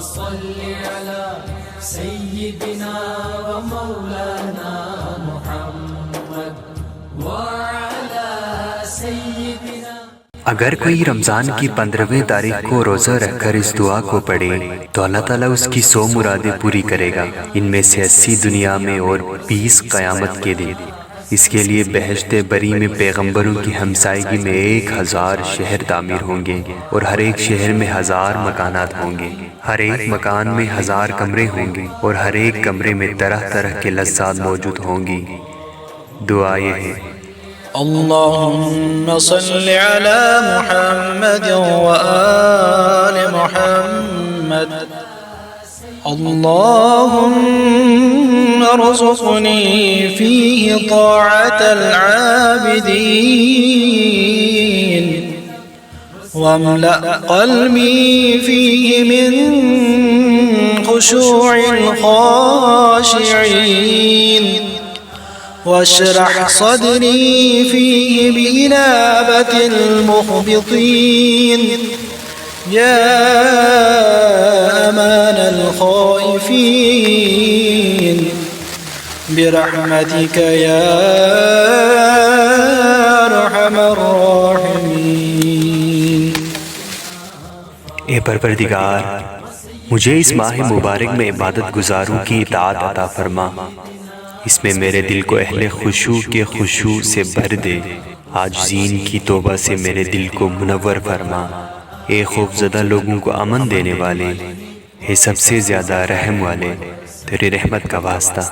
صل على سيدنا ومولانا محمد وعلى سيدنا. اگر کوئی رمضان کی 15ویں تاریخ کو روزہ رکھ کر اس دعا کو پڑھے تو اللہ تعالیٰ اس کی 100 مرادیں پوری کرے گا، ان میں سے 80 دنیا میں اور 20 قیامت کے دن. اس کے لیے بہشت بری میں پیغمبروں کی ہمسائیگی میں 1000 شہر تعمیر ہوں گے، اور ہر ایک شہر میں 1000 مکانات ہوں گے. ہر ایک مکان میں 1000 کمرے ہوں گے، اور ہر ایک کمرے میں طرح طرح کے لذات موجود ہوں گی. دعا یہ ہے: اللهم صل على محمد وآل محمد. اللهم ارزقني فيه طاعة العابدين، واملأ قلبي فيه من خشوع الخاشعين، واشرح صدري فيه بإنابة المخبطين. يا أمان الخائفين برحمتك يا أرحم الراحمين. اے پروردگار، مجھے اس ماہ مبارک میں عبادت گزاروں کی اطاعت عطا فرما. اس میں میرے دل کو اہل خشوع کے خشوع سے بھر دے. عاجزین کی توبہ سے میرے دل کو منور فرما. اے خوف زدہ لوگوں کو امن دینے والے، اے سب سے زیادہ رحم والے، تیری رحمت کا واسطہ